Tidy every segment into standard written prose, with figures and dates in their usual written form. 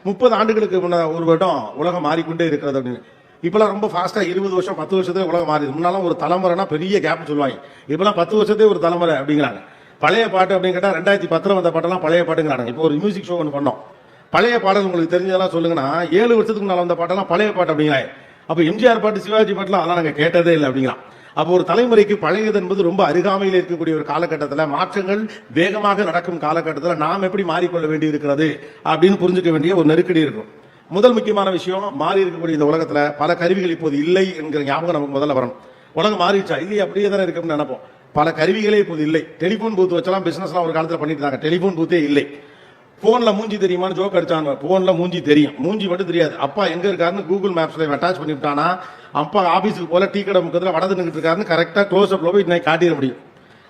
30 ஆண்டுகளுக்கு முன்ன ஒரு வருடம் உலகம் மாறிக்கொண்டே இருக்கிறது அப்படின்னு. இப்பெல்லாம் ரொம்ப ஃபாஸ்டா 20 வருஷம் 10 வருஷத்துல உலகம் மாறிது. முன்னாலும் ஒரு தலைமுறைனா பெரிய கேப் சொல்லுவாங்க. இப்பெல்லாம் 10 வருஷத்தே ஒரு தலைமுறை அப்படிங்கிறாங்க. பழைய பாட்டு அப்படின்னு கேட்டா 2010 வந்த பாட்டெல்லாம் பழைய பாட்டுங்கிறாங்க. இப்போ ஒரு மியூசிக் ஷோ ஒன்று பண்ணோம். பழைய பாடல் உங்களுக்கு தெரிஞ்சதெல்லாம் சொல்லுங்கன்னா 7 வருஷத்துக்கு முன்னால வந்த பாட்டெல்லாம் பழைய பாட்டு அப்படிங்கிறாங்க. அப்ப எம்ஜிஆர் பாட்டு சிவாஜி பாட்டுலாம் அதெல்லாம் நாங்க கேட்டதே இல்லை அப்படிங்கிறான். அப்போ ஒரு தலைமுறைக்கு பழையது என்பது ரொம்ப அருகாமையில் இருக்கக்கூடிய ஒரு காலகட்டத்தில், மாற்றங்கள் வேகமாக நடக்கும் காலகட்டத்தில் நாம் எப்படி மாறிக்கொள்ள வேண்டி இருக்கிறது அப்படின்னு புரிஞ்சுக்க வேண்டிய ஒரு நெருக்கடி இருக்கும். முதல் முக்கியமான விஷயம், மாறி இருக்கக்கூடிய இந்த உலகத்துல பல கருவிகள் இப்போது இல்லை என்கிற ஞாபகம் நமக்கு முதல்ல வரணும். உலகம் மாறிடுச்சா? இல்லையே, அப்படியே தானே இருக்குன்னு நினைப்போம். பல கருவிகளே இப்போது இல்லை. டெலிபோன் பூத் வச்சலாம் பிசினஸ்லாம் ஒரு காலத்தில் பண்ணிட்டு இருந்தாங்க. டெலிபோன் பூத்தே இல்லை. போன்ல மூஞ்சி தெரியுமான்னு ஜோக் அடிச்சாங்க. போன்ல மூஞ்சி தெரியும், மூஞ்சி மட்டும் தெரியாது. அப்பா எங்க இருக்காருன்னு கூகுள் மேப்ஸ்ல அட்டாச் பண்ணிவிட்டானா, அப்பா ஆபீஸுக்கு போல டீ கடை முக்கத்துல வடது நின்றுட்டு இருக்காருன்னு கரெக்டா க்ளோஸ் அப்ல போய் இன்னைக்கு காட்டிட முடியும்.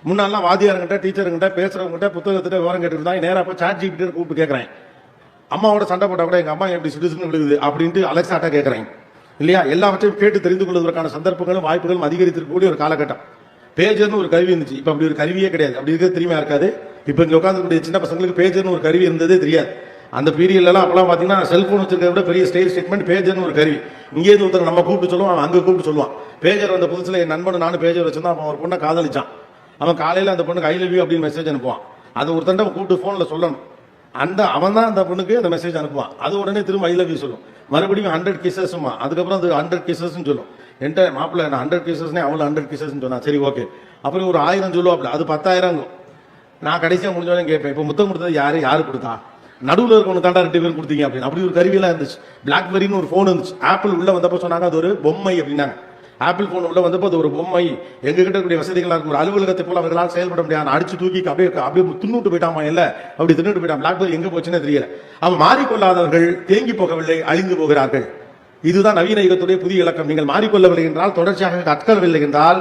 முன்னாலாம் வாத்தியாருங்கிட்ட டீச்சருங்கிட்ட பேசுறவங்கிட்ட புத்தகத்திட்ட விவரம் கேட்டு இருந்தாங்க. நேரா போய் சாட் ஜிபிடி கூப்பிட்டு கேட்கறேன். அம்மாவோட சண்டை போட்டா கூட எங்க அம்மா எப்படி சிடுசுன்னு விழுகுது அப்படின்ட்டு அலெக்சாட்டா கேட்கறேன் இல்லையா? எல்லாவற்றையும் கேட்டு தெரிந்து கொள்வதற்கான சந்தர்ப்பங்களும் வாய்ப்புகளும் அதிகரித்திருக்கக்கூடிய ஒரு காலகட்டம். பேஜர்னு ஒரு கருவி இருந்துச்சு. இப்ப அப்படி ஒரு கருவியே கிடையாது. அப்படி இருக்கிறது தெரியுமா இருக்காது. இப்ப இங்க உட்காந்துக்கூடிய சின்ன பசங்களுக்கு பேஜர்னு ஒரு கருவி இருந்ததே தெரியாது. அந்த பீரியட்ல எல்லாம் அப்பெல்லாம் பாத்தீங்கன்னா செல்போன் வச்சிருக்கிறத விட பெரிய ஸ்டைல் ஸ்டேட்மெண்ட் பேஜர்னு ஒரு கருவி. இங்கே இருந்து ஒருத்தர் நம்ம கூப்பிட்டு சொல்லுவான், அங்க கூப்பிட்டு சொல்லுவான். பேஜர் வந்த புதுசுல என் நண்பன் நானும் பேஜர் வச்சிருந்தா அவன் ஒரு பொண்ணை காதலிச்சான். அவன் காலையில அந்த பொண்ணுக்கு ஐ லவ் யூ அப்படின்னு மெசேஜ் அனுப்புவான். அது ஒரு தண்டை கூப்பிட்டு போன்ல சொல்லணும். அவன் தான் அந்த பொண்ணுக்கு அந்த மெசேஜ் அனுப்புவான். அது உடனே திரும்ப ஐ லவ் யூ சொல்லும். மறுபடியும் 100 கிசஸ்மா, அதுக்கப்புறம் அது 100 கிசஸ் சொல்லும். என்கிட்ட மாப்பிள்ள நான் 100 கிசஸ்னே அவளை 100 கிசஸ் சொன்னா சரி ஓகே. அப்புறம் ஒரு 1000 சொல்லுவாப்ல, அது 10,000. நான் கடைசியா முடிஞ்சவனே கேட்பேன், இப்போ முத்தம் கொடுத்தது யாரு கொடுத்தா? நடுவில் இருக்கவங்க தாண்டா 2 பேரும் கொடுத்தீங்க அப்படின்னு. அப்படி ஒரு கருவியெல்லாம் இருந்துச்சு. பிளாக்பெரின்னு ஒரு போன் இருந்துச்சு. ஆப்பிள் உள்ள வந்தப்போ சொன்னாங்க அது ஒரு பொம்மை அப்படின்னாங்க. ஆப்பிள் போன் உள்ள வந்தப்போ அது ஒரு பொம்மை. எங்க கிட்ட கூடிய வசதிகளாக இருக்கும். ஒரு அலுவலகத்தை போல அவர்களால் செயல்பட முடியாது. அடிச்சு தூக்கி அப்படியே தின்னுட்டு போயிட்டாமா இல்ல, அப்படி தின்னுட்டு போயிட்டான். பிளாக்பெரி எங்க போச்சுன்னு தெரியல. அவன் மாறிக்கொள்ளாதவர்கள் தேங்கி போகவில்லை, அழிந்து போகிறார்கள். இதுதான் நவீன யுகத்துடைய புதிய இலக்கம். நீங்கள் மாறிக்கொள்ளவில்லை என்றால், தொடர்ச்சியாக கற்கவில்லை என்றால்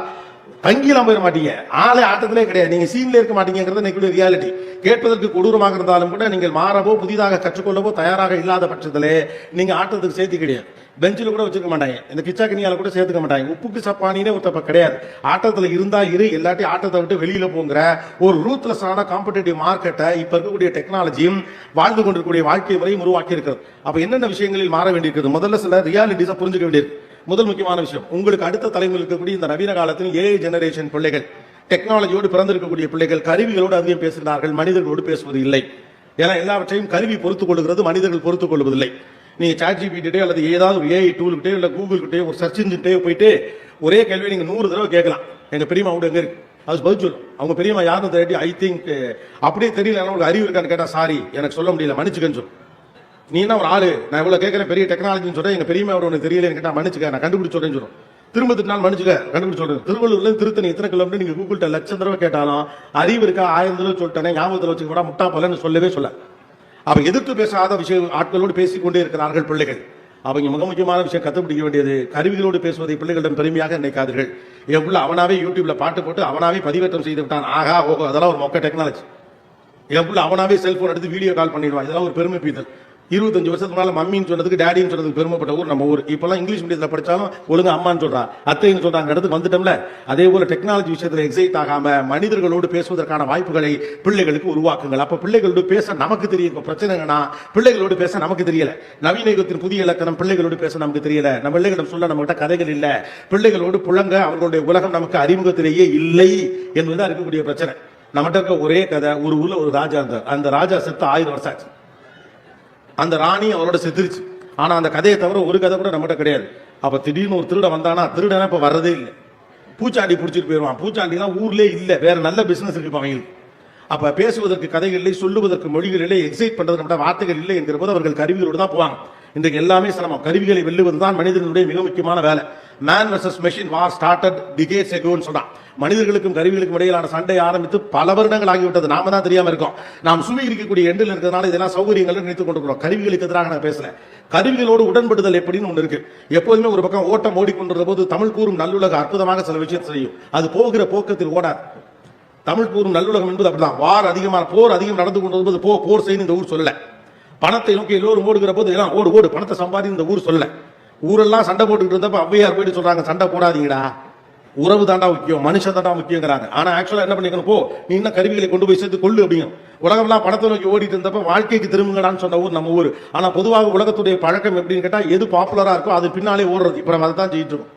தங்கிலாம் போயிட மாட்டீங்க. ஆளே ஆட்டத்திலே கிடையாது. நீங்க சீன்ல இருக்க மாட்டீங்கிறது இன்னைக்கு ரியாலிட்டி. கேட்பதற்கு கொடூரமாக இருந்தாலும் கூட நீங்கள் மாறவோ புதிதாக கற்றுக்கொள்ளவோ தயாராக இல்லாத பட்சத்திலே நீங்க ஆட்டத்துக்கு சேர்த்து கிடையாது. பெஞ்சில் கூட வச்சுக்க மாட்டாங்க. இந்த கிச்சா கனியால கூட சேர்த்துக்க மாட்டாங்க. உப்புக்கு சப்பானினே ஒருத்தப்ப கிடையாது. ஆட்டத்தில் இருந்தா எல்லாட்டி ஆட்டத்தை விட்டு வெளியில போங்கிற ஒரு ரூத்லெஸ்ஸான காம்படிட்டிவ் மார்க்கெட்டை இப்ப இருக்கக்கூடிய டெக்னாலஜியும் வாழ்ந்து கொண்டிருக்கக்கூடிய வாழ்க்கை முறையும் உருவாக்கி இருக்கிறது. அப்ப என்னென்ன விஷயங்களில் மாற வேண்டியிருக்கிறது? முதல்ல சில ரியாலிட்டிஸை புரிஞ்சுக்க வேண்டியிருக்கு. முதல் முக்கியமான விஷயம், உங்களுக்கு அடுத்த தலைமுறை இருக்கக்கூடிய இந்த நவீன காலத்தில் ஏஐ ஜெனரேஷன் பிள்ளைகள், டெக்னாலஜியோடு பிறந்திருக்கக்கூடிய பிள்ளைகள் கருவிகளோடு அதிகம் பேசுகிறார்கள், மனிதர்களோடு பேசுவது இல்லை. ஏன்னா எல்லாவற்றையும் கருவி பொறுத்துக் கொள்கிறது, மனிதர்கள் பொறுத்துக் கொள்வதில்லை. நீங்க சாட் ஜிபிடி அல்லது ஏதாவது ஒரு ஏஐ டூல் கிட்டே இல்ல கூகுள் கிட்டே ஒரு சர்ச் இன்ஜின்ட்டே போயிட்டு ஒரே கேள்வி நீங்க 100 தடவை கேட்கலாம். எங்க பெரியம்மா கூட எங்க இருக்கு அது பதில் சொல்லும். அவங்க பெரியம்மா யாருன்னு தேடி ஐ திங்க் அப்படியே தெரியல, உங்களுக்கு அறிவு இருக்கான்னு கேட்டா சாரி எனக்கு சொல்ல முடியல மன்னிச்சுக்கன்னு சொல்லும். நீ என்ன ஒரு ஆளு, நான் இவ்வளவு கேட்கிறேன் பெரிய டெக்னாலஜின்னு சொல்றேன், எங்க பெரியம்மா ஒன்று தெரியல கேட்டா மன்னிச்சுக்க நான் கண்டுபிடிச்சு சொல்றேன்னு சொல்லும். திரும்ப திட்டினால் மன்னிச்சுக்க கண்டுபிடிச்சு சொல்றேன். திருவள்ளூர்ல திருத்தணி எத்தனை கிலோமீட்டர் நீங்க கூகுள்கிட்ட லட்சம் தடவை கேட்டாலும் அறிவு இருக்கா 1000 தடவை சொல்லிட்டேன் ஞாபகத்தில் வச்சுக்க கூட முட்டா போலன்னு சொல்லவே சொல்ல. அவங்க எதிர்த்து பேசாத விஷயம் ஆட்களோடு பேசிக்கொண்டே இருக்கிறார்கள் பிள்ளைகள். அவங்க மிக முக்கியமான விஷயம் கற்றுப்பிடிக்க வேண்டியது, கருவிகளோடு பேசுவதை பிள்ளைகளிடம் பெருமையாக நினைக்காதீர்கள். எவ்வளவு அவனாவே யூடியூப்ல பாட்டு போட்டு அவனாவே பதிவேற்றம் செய்து விட்டான், ஆகா ஓகோ அதெல்லாம் ஒரு மொக்க டெக்னாலஜி. எவ்வளவு அவனாவே செல்போன் எடுத்து வீடியோ கால் பண்ணிடுவான், இதெல்லாம் ஒரு பெருமை பீதல். 25 வருஷத்துக்கு முன்னால மம்மின்னு சொன்னதுக்கு டேடின்னு சொன்னதுக்கு பெருமைப்பட்ட ஊர் நம்ம ஊர். இப்பெல்லாம் இங்கிலீஷ் மீடியத்தில் படிச்சாலும் ஒழுங்கா அம்மான்னு சொல்றான், அத்தைன்னு சொல்றாங்க, இடத்துக்கு வந்துட்டோம்ல. அதே போல டெக்னாலஜி விஷயத்துல எக்ஸைட் ஆகாம மனிதர்களோடு பேசுவதற்கான வாய்ப்புகளை பிள்ளைகளுக்கு உருவாக்குங்கள். அப்ப பிள்ளைகளோடு பேச நமக்கு தெரியும். பிரச்சனை என்னன்னா பிள்ளைகளோடு பேச நமக்கு தெரியல. நவீன யுகத்தின் புதிய இலக்கணம் பிள்ளைகளோடு பேச நமக்கு தெரியல. நம்ம பிள்ளைகளிடம் சொல்ல நம்ம கிட்ட கதைகள் இல்ல. பிள்ளைகளோடு புழங்க அவர்களுடைய உலகம் நமக்கு அறிமுகத்திலேயே இல்லை என்பதுதான் இருக்கக்கூடிய பிரச்சனை. நம்மகிட்ட இருக்க ஒரே கதை, ஒரு ஊர்ல ஒரு ராஜா இருந்தார். அந்த ராஜா செத்து 1000 வருஷம் ஆச்சு. அந்த ராணி அவரோட செத்துருச்சு. ஆனா அந்த கதையை தவிர ஒரு கதை கூட நம்மகிட்ட கிடையாது. அப்ப திடீர்னு ஒரு திருட வந்தானா, திருடனா இப்ப வர்றதே இல்லை. பூச்சாண்டி பிடிச்சிட்டு போயிடுவான். பூச்சாண்டிலாம் ஊர்லேயே இல்லை, வேற நல்ல பிசினஸ் இருக்கு அவங்களுக்கு. அப்ப பேசுவதற்கு கதைகள் இல்லை, சொல்லுவதற்கு மொழிகள் இல்லை, எக்ஸைட் பண்றது நம்மகிட்ட வார்த்தைகள் இல்லை என்கிற போது அவர்கள் கருவிகளோடு தான் போவாங்க. இன்றைக்கு எல்லாமே சிரமம். கருவிகளை வெல்லுவதுதான் மனிதனுடைய மிக முக்கியமான வேலை. மேன் வெர்சஸ் மெஷின் வார் ஸ்டார்டட் டிகேட்ஸ் அகோன்னு சொன்னான். மனிதர்களுக்கும் கருவிகளுக்கும் இடையிலான சண்டை ஆரம்பித்து பல வருடங்கள் ஆகிவிட்டது. நாம தான் தெரியாம இருக்கோம். நாம் சுமி இருக்கக்கூடிய எண்டில் இருக்கிறதுனால இதெல்லாம் சௌகரியங்கள் நினைத்துக் கொண்டிருக்கிறோம். கருவிகளுக்கு எதிராக நான் பேசல. கருவிகளோடு உடன்படுதல் எப்படின்னு ஒன்று இருக்கு. எப்போதுமே ஒரு பக்கம் ஓட்டம் ஓடிக்கொண்டிருந்த போது தமிழ் கூறும் நல்லுலக அற்புதமாக சில விஷயத்தை செய்யும். அது போகிற போக்கத்தில் ஓடாது. தமிழ் கூறும் நல்லுலகம் என்பது அப்படிதான். வார் அதிகமான போர் அதிகம் நடந்து கொண்டிருந்தது போர் செய்து இந்த ஊர் சொல்லல. பணத்தை நோக்கி எல்லோரும் ஓடுகிற போது எல்லாம் ஓடு பணத்தை சம்பாதி இந்த ஊர் சொல்லல. ஊரெல்லாம் சண்டை போட்டுக்கிட்டு இருந்தப்ப ஔவையார் போயிட்டு சொல்றாங்க, சண்டை போடாதீங்கடா, உறவு தாண்டா முக்கியம், மனுஷன் தாண்டா முக்கியங்கிறாங்க. ஆனா ஆக்சுவலா என்ன பண்ணிக்கணும், போ நீ இன்னும் கருவிகளை கொண்டு போய் சேர்த்து கொள்ளு அப்படிங்க. உலகம்லாம் படத்தை நோக்கி ஓடிட்டு இருந்தப்ப வாழ்க்கைக்கு திரும்புங்கடான்னு சொன்ன ஊர் நம்ம ஊர். ஆனா பொதுவாக உலகத்துடைய பழக்கம் எப்படின்னு கேட்டா, எது பாப்புலரா இருக்கோ அது பின்னாலே ஓடுறது. இப்ப நம்ம அதை தான் செய்யிட்டு இருக்கோம்.